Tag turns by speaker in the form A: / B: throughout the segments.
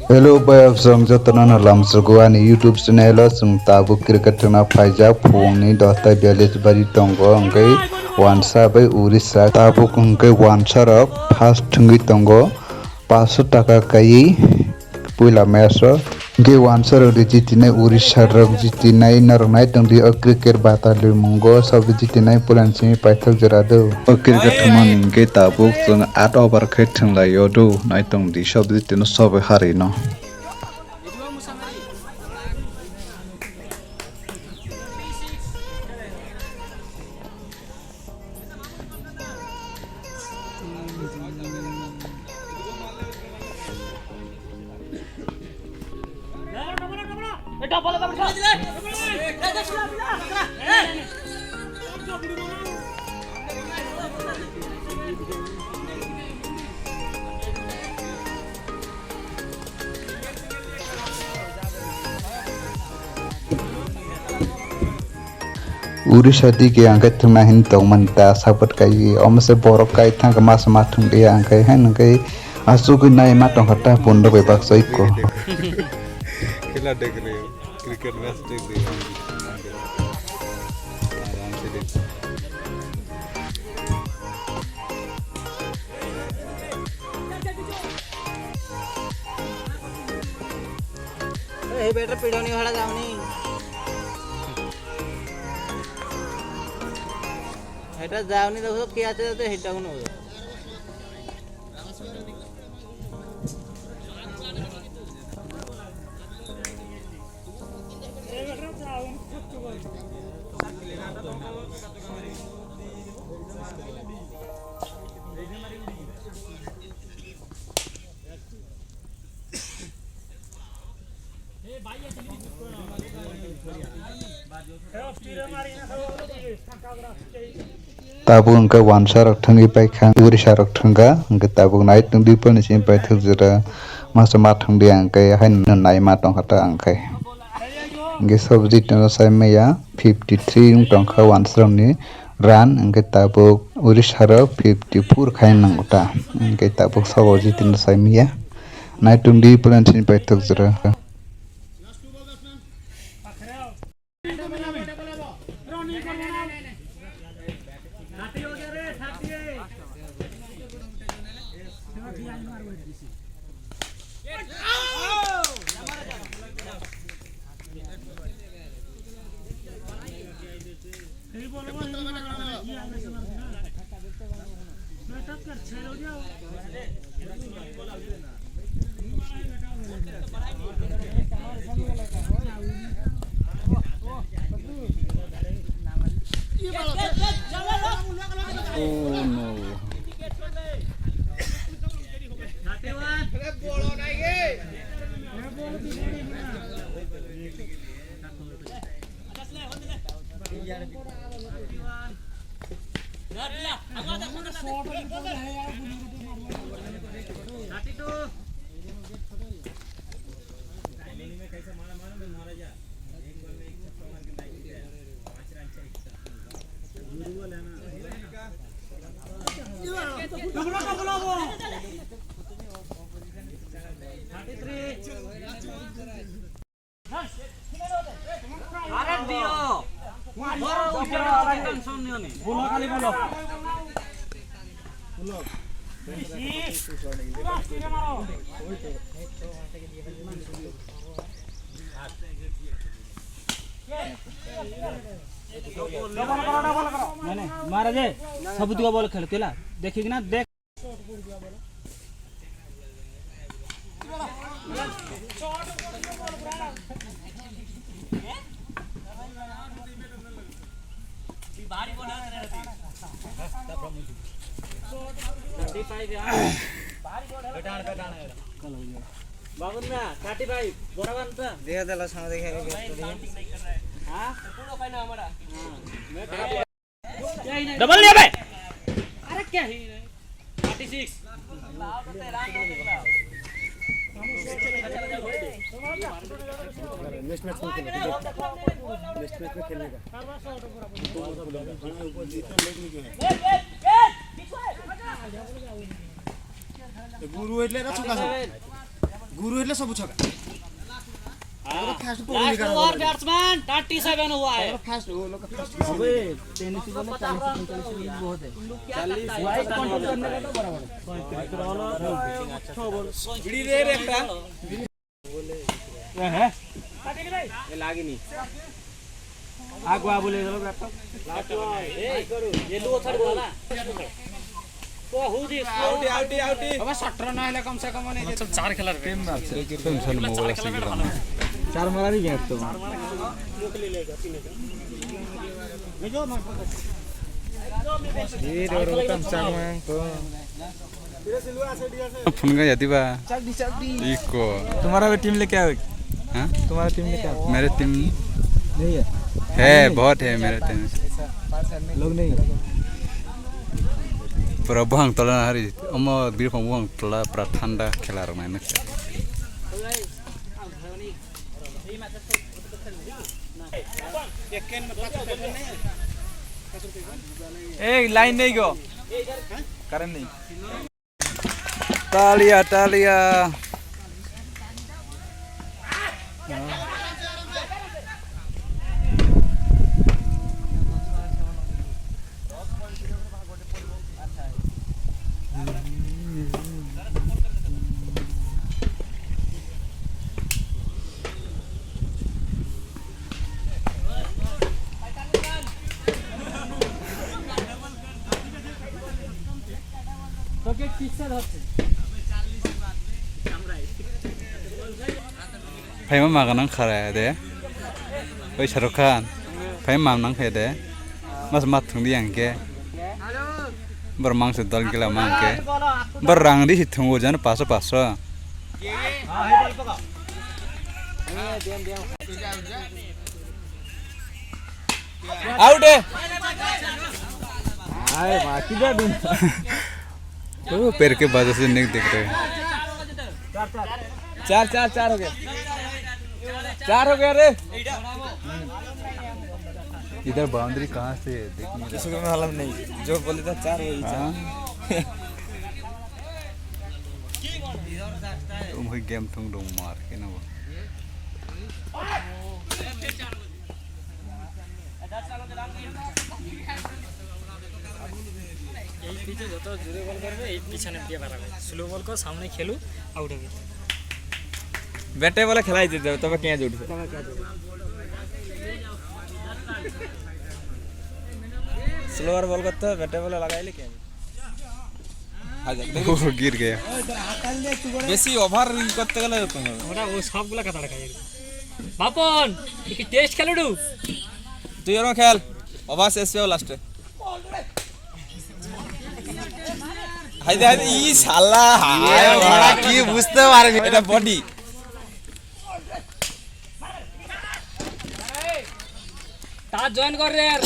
A: Hello, boy of song Jotonan Lam Suguani YouTube channel sung tabu cricket na faija phone ni dota bialis bari tongo angkai wansa bai urisa tabu angkai wansa ra fast thungi tongo 500 taka kai puila meso ge wansa ra jitinai urisa ra jitinai narnai tongdi o cricket bata lu mungo sab jitinai pulan simi paithak jarado o cricket thumani ge tabu sung 8 over khai thangla yodo nai tongdi sab jitin sob hari no Urusan ke angkat tengah hintau mentah sahabat kai om se borok kai thang ke mas matung dia angkai hen angkai asu ke nai matong kata pun do bebak soiko
B: खेला देख रहे हो cricket match देख रहे हो आराम से देख
C: ए बेटर पिडोनी वाला जावनी এটা যাওনি দেখো কি আছে তো হেটা কোন হবে
A: tabu angka wansa rok thangi pai khang urisa rok thanga angka tabu nai tung di pon sim pai thuk jara mas matung dia angkai hen nai matong kata angkai ge sabji tano sai meya 53 tongkha wansram ni run angkai tabu urisa ro 54 khain nangota angkai tabu sabji tin sai meya nai tung di pon sim pai thuk jara Oh no.
C: मारा जे सब दुआ ball खेलतेला देखि कि ना देख भारी ball बाबुन्ना 35 बराबर त देखा देला सँग देखा हां पूरा फाइन हमारा डबल ले बे अरे क्या है 36 लाओ तो तेरा नेक्स्ट मैच में खेलेंगे नेक्स्ट मैच में खेलने का गुरु એટલે રચુકા છે
D: गुरु એટલે सब छका फास्ट
C: लास्ट ओवर बैट्समैन 37 हुआ है
D: फास्ट वो लोग फास्ट
C: अबे टेनिस बोले 40 45 बहुत है 40 वाइड कंट्रोल करने का तो बराबर है 6 बॉल
D: बिड़ी दे रे एकटा
C: है काटे भाई ये लागी नहीं आगवा बोले चलो बैठो लास्ट ए करो ये लो थर्ड वाला तो हुदी
D: आउट आउट आउट
C: अब 17 ना है कम से कम नहीं सब 4 खेलर टीम में আছে
B: टीम सल मोबाइल से गिरा
C: 4 मारा नहीं गया तो ले लेगा तीन में जो
D: ये डोरो कम सांग को
B: फोन का जाती बा
D: चक दी
B: इको
D: तुम्हारा भी टीम लेके आओ
B: हां
D: तुम्हारा टीम लेके आओ
B: मेरे टीम
D: नहीं
B: है बहुत है मेरे टीम
D: लोग नहीं
B: पूरा बुहांग तला हरी अम बीर फंग बुहांग तला पूरा ठंडा खेला रहा है
D: ए लाइन नहीं गो करंट नहीं
B: तालिया तालिया
C: তোকে কিসে ধরছে
B: भाई मा मागा नang khara de oi Shahrukh Khan भाई मा nang khe de mas mat thung di yang ke bar mang se dal gila mang ke bar rang di thung o jan paso paso
D: out है
C: आए बाकी दे दूं
B: ओ पैर के वजह से नहीं दिख रहे
D: चार हो गया 4 हो गया रे
B: इधर बाउंड्री कहाँ से है देखने
D: किसी को मालूम नहीं जो बोले था 4 वही 4
B: तुम ही गेम तुम डोंग मार के ना वो
C: पीछे যত জোরে বল করবে এই পিছনে দিয়ে বাড়াবে স্লো বল को सामने खेलू आउट हो गया
D: बैटे वाला खिलाई देते तब क्या जोड़ से स्लोअर बॉल करते बैटे वाला लगाइले क्या
B: वो गिर गया
D: বেশি ওভার করতে গেলে
C: ওরা ও সবগুলা কাটা রাখা যায় বাপন কি টেস্ট খেলুডু
D: তুই এরো খেল ওভার শেষ পেও লাস্টে হাইদে হাইদে ই শালা হায় বড়া কি বুঝতে পারবি এটা বডি
C: তা জয়েন কর রে यार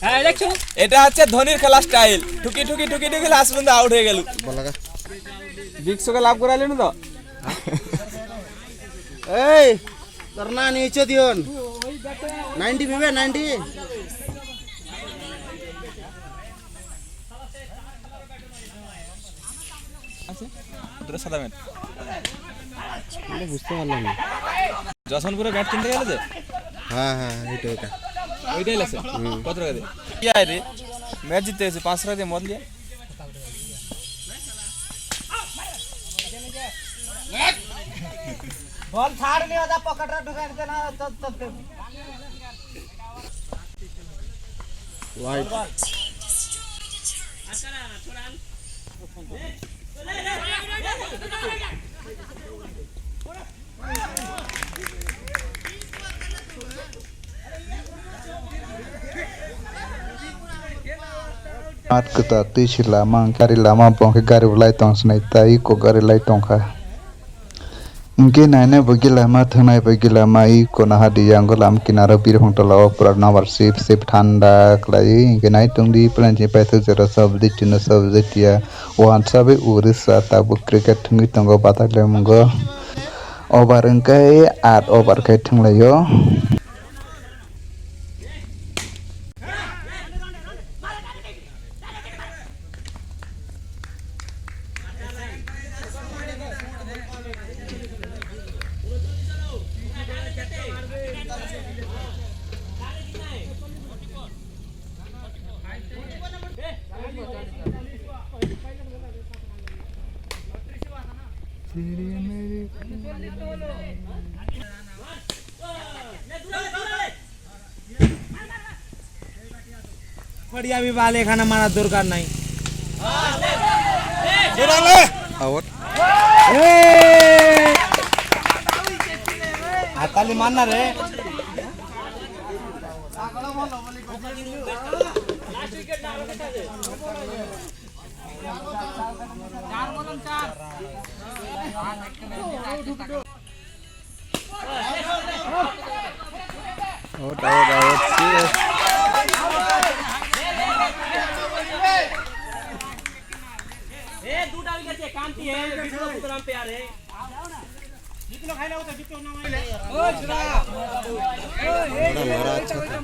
C: হ্যাঁ দেখছো
D: এটা হচ্ছে ধোনির খেলা স্টাইল ঠুকি ঠুকি ঠুকি ঠুকি লাস্ট পর্যন্ত আউট হয়ে গেল বলাগা বিক্সকে লাভ করাইলেন তো
E: এই তোর না নিচে দিওন 90 ভিবে 90
D: আছে দুটো সাদা ম্যাট
E: আমি বুঝতে পারলাম না
D: জসনপুরে ব্যাট কিনতে গেলে যে
E: হ্যাঁ হ্যাঁ এটা
D: ওইটাই লাগছে কত টাকা দিয়ে কি আয় রে ম্যাচ জিততে হয়েছে 5 টাকা দিয়ে মদ লিয়ে
C: বল ছাড় নিয়ে ওটা পকেটে ঢুকাই দিতে না তো
E: wide
A: Mat kita ti lama kari lama bong ke gari ulai tong snai tai ko gari lai tong kha Mungkin nane bagi lama thanai bagi lama I ko na hadi yang ko lam kinara bir hong to law pura na war sip thanda klai ke nai tong di plan je paithu jara subject na subject ya wan sabe urisa tabu cricket thngi tong go bata le mungo over kai at over kai thanglai yo
E: बढ़िया भी वाले खाना मारा दरकार नहीं
B: out
E: हाताली मारना रे
B: out
C: दूध डाल के कांति है बिट्टू पुतराम प्यार है जितना खाना होता जितना ना मारे ओ छुरा
A: बड़ा अच्छा था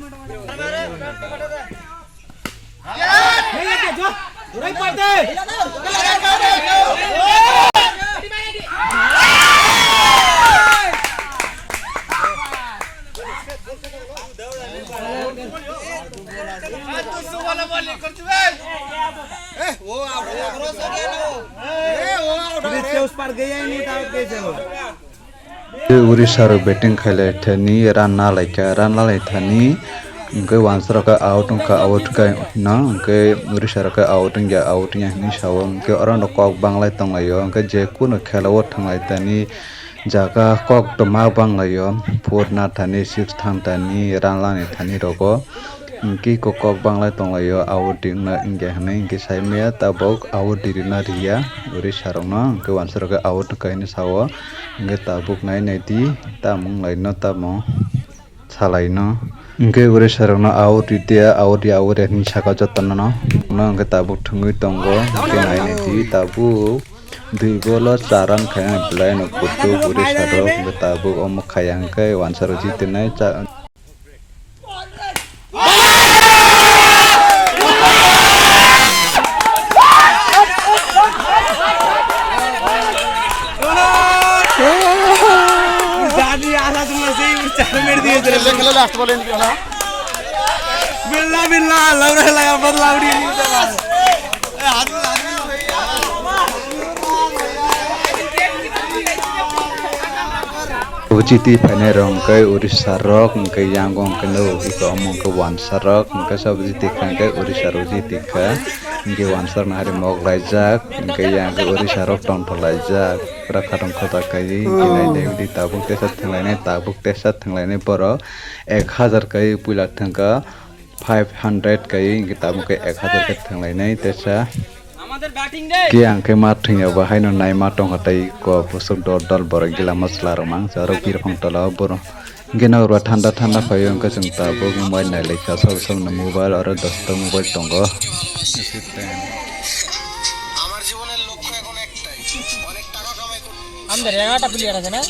E: जो नहीं पड़ते उस पर गया ही नहीं था कैसे हो
A: उड़ीसा बैटिंग खेले थनी रन ना थनी उनके वांसर का आउट का ना उनके उड़ीसा का आउट या साव उनके और कॉक बांग्ला तंगलायो उनके जेकुन खेलाव थांगलाय तनी जागा कॉक तो मा बांग्लायो 4 ना थनी 6 थां तनी रन लाने थनी रगो उनकी कॉक बांग्ला तंगलायो आउट ना इंगे हने इंगे साइमेया तबक आउट दिना रिया उड़ीसा रंगना उनके वांसर का आउट कहने साव उनके ताबुक नाय दी तामुंग लाइनो तामो सालाइनो उनके उड़ीसा रंगना आउट दिया आउट नि साका जतन ना उनके ताबुक थंगै तंगो उनके नाय दी ताबुक 2 गोल 4 रन खाया प्लेन कुतु उड़ीसा रंग ताबुक अम खायांके वांसर जितनाय
E: खेला लास्ट बॉल इन ना बिल्ला लग रहा लगा बदलावड़ी
A: उचिती फने रंग के उड़ीसा रक के यांगों के नो को अमों के वांसर रक के सब जीती के उड़ीसा जीती के इनके वांसर नारे मग लाइजाक इनके यांग उड़ीसा रक टन फलाइजाक प्रकारम खता कई किनाय देवदी ताबुक तेसा थंगलायने पर 1000 कई पुला थंका 500 कई इनके ताबुक 1000 के थंगलायने तेसा कि आंखे माथुंयाव बाहाय न नाय माथं हताय को बुसुक दल बर गिला मसला रमां जारो बिरखं तला बर गेनावरा ठंडा फयो अंक जों ताबुक मोबाइल नायलायखा सब मोबाइल और दस्त मोबाइल तंगो
E: আমার জীবনের লক্ষ্য এখন একটাই অনেক টাকা কামাই করব
C: আমাদের 11টা প্লেয়ার আছে না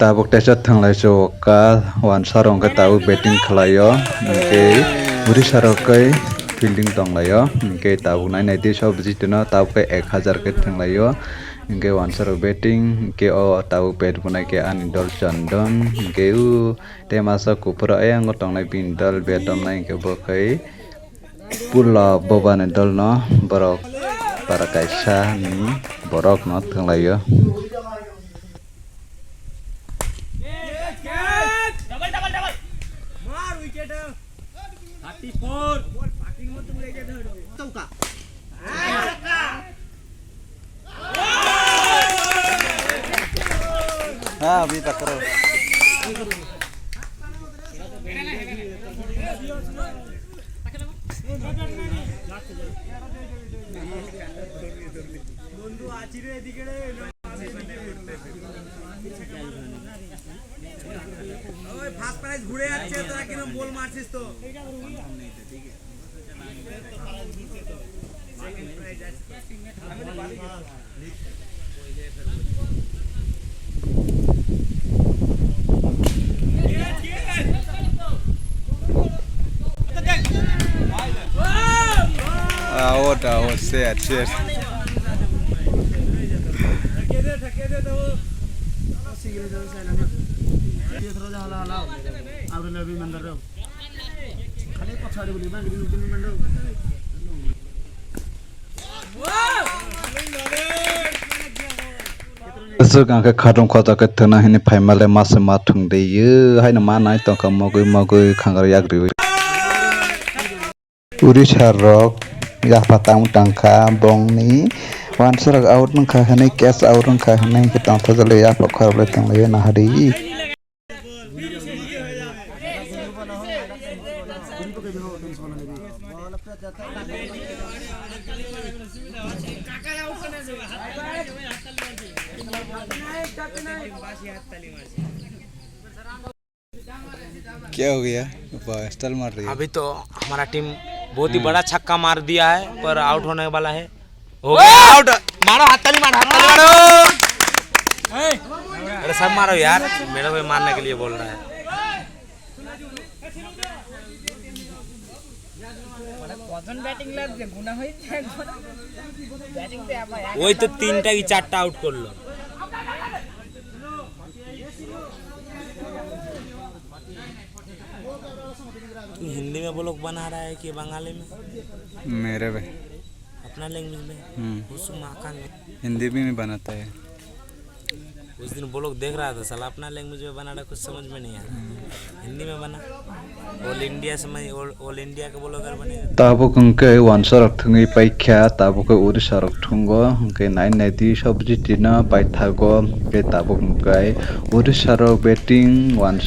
A: ताबुक तेसा थंगलायसो का वानसर अंक ताबुक बैटिंग खलायो उनके उड़ीसा रकै फील्डिंग दंलायो उनके ताबुक नाय दी सब जितनो ताबुक 1000 के थंगलायो उनके वानसर बैटिंग के ओ ताबुक बैट बनाय के अनिदल चंदन उनके उ तेमासा कुपुरा आंग तंगलाय बिंदल बेटन नाय के बखै पुला बबाने दल न बरक para kaisa ni borok no thanglayo
C: double मार विकेट 34 पार्किंग मत लेके चौका
B: हां अभी तक करो
C: বন্ধু আছিরে এদিকে রে ওই ফার্স্ট প্রাইজ ঘুরে যাচ্ছে তোরা কিরকম বল মারছিস তো
B: out set
A: Sekarang ke kadung kota ke tengah ini pemale masa matung deh, hai nama naik tongkang mogoi kangar yagri. Uri charok, ya patang tangka bong ni, wan serak out nengkah ini kes out nengkah ini kita tahu jadi ya pakar boleh tengah nah hari.
B: क्या हो गया style मार रही है
C: अभी तो हमारा team बहुत ही बड़ा छक्का मार दिया है पर आउट होने वाला है हो गया आउट मारो हाथ ताली मारो अरे सब मारो यार मेरे को मारने के लिए बोल रहा है वही तो 3टा की 4टा आउट कर लो हिंदी में वो लोग बना रहा है कि बंगाली में
B: मेरे भाई
C: अपना लैंग्वेज में
B: हिंदी भी नहीं बनाता है
C: उस दिन वो लोग देख रहा था साला अपना लैंग्वेज में बना रहा कुछ समझ में नहीं आ रहा हिंदी में बना ऑल इंडिया के वो लोग बनेगा
A: Tabu kengke wan sarak thungi paikha tabu ke uri sarak thungo ke nai di sabji tina paithago ke tabu kengke uri sarak batting wan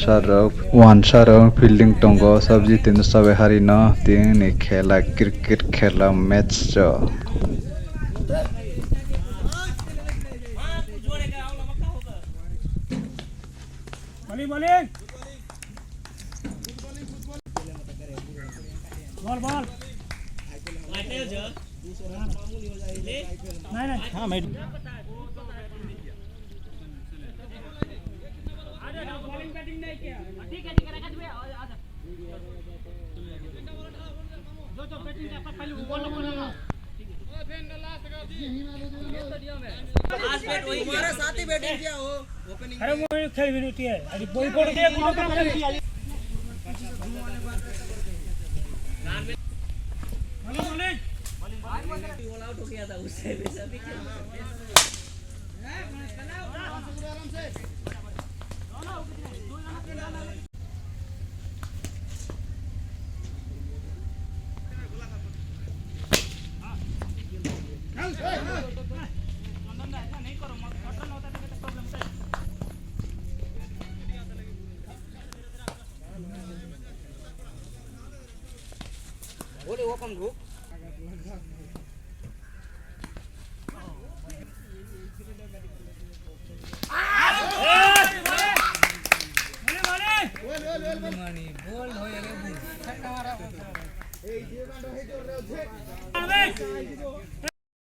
A: sarak fielding tongo sabji tin sabe harina tin ni khela cricket khela match jo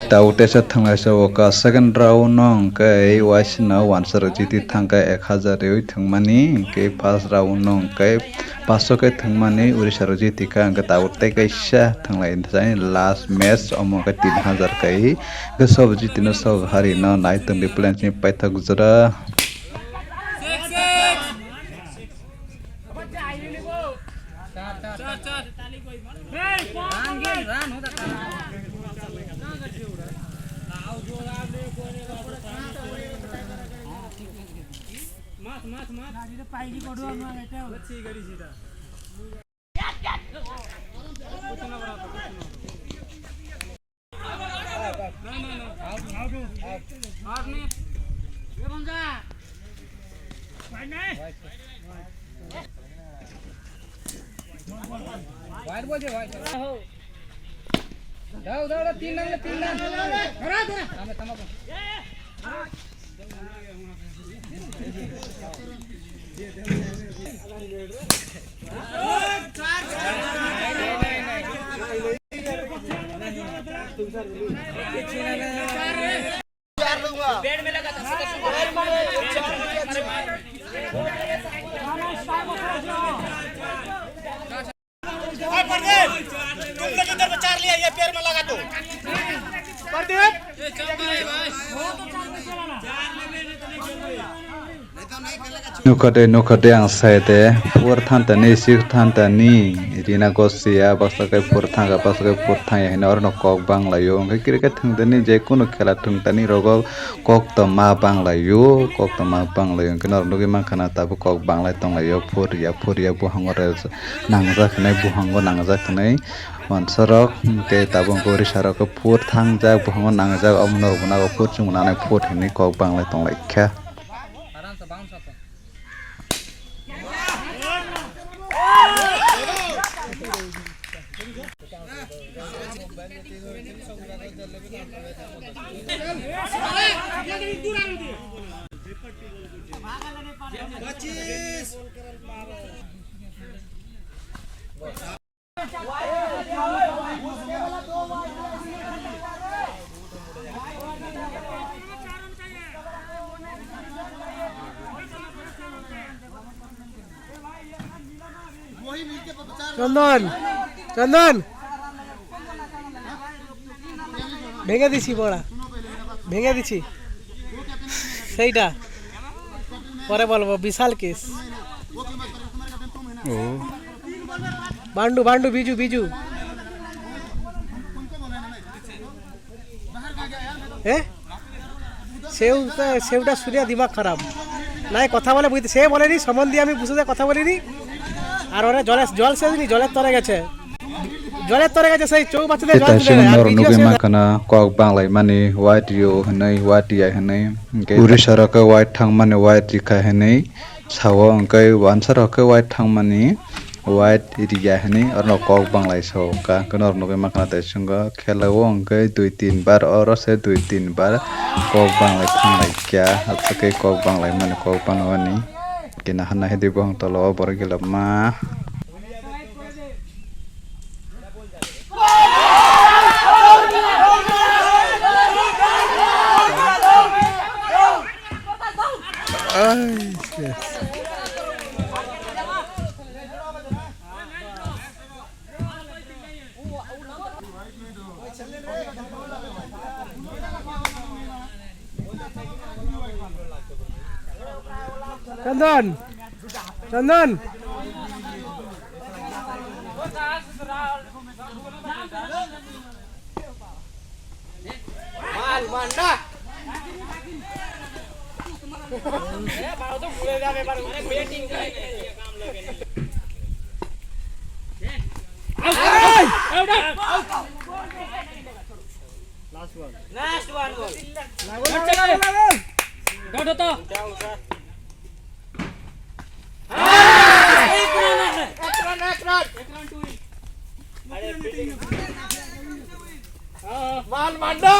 A: Tau tesa thangai sawoka second round nong kai wasna wansar jiti thangkai 1000 eui thangmani ke first round nong kai 500 kai thangmani Odisha jiti ka angka tau te kai sha thanglai sai last match omo ka 3000 kai ke sob jiti no sob hari no nai tung di plan ni paitha gujara Nukade ang saide pur thanta ni sik thanta ni rina gosia basakai pur thanga basakai pur thaya hina orno kok banglayo ngai cricket thungdani je kuno khela thungtani rogo kok to ma banglayo kinor nugi mankana tabu kok banglai tonglayo puriya buhangore nangja khnai buhango nangja khnai mansarok ke tabung gori sarok pur thangja buhango nangja omno buna pur chungna pur hini kok banglai tonglai kha
F: চন্দন ভেঙে দিছি বড়া ভেঙে দিছি সেইটা পরে বলবো বিশাল case Bandu Biju সেউটা শুনে দিমাগ খারাপ নাই কথা বলে বুঝতে সে বলেনি সম্বন্ধে আমি বুঝতে কথা বলিনি আর ওরা জল সেদিনি জলের তরে গেছে সেই চৌ বাচ্চাদের জল তুলে আর ভিডিও সে
A: makana kok banglai mani white yo hnai white ya hnai uri saraka white thang mani white ka hnai sawo angkai wan saraka white thang mani white iriya hnai arno kok banglai so ka kanor nugi makana te sunga khelawo angkai 2-3 bar oro se 2-3 bar kok banglai thanglai kya atsakai kok banglai mani kok banglani kina hana hedi bong tolo borgila ma
F: চন্দন মাল মান্ডা বারো তো ভুলে যাবে এবার batting করে কাম লাগে last one ball dot তো মাল মান্ডা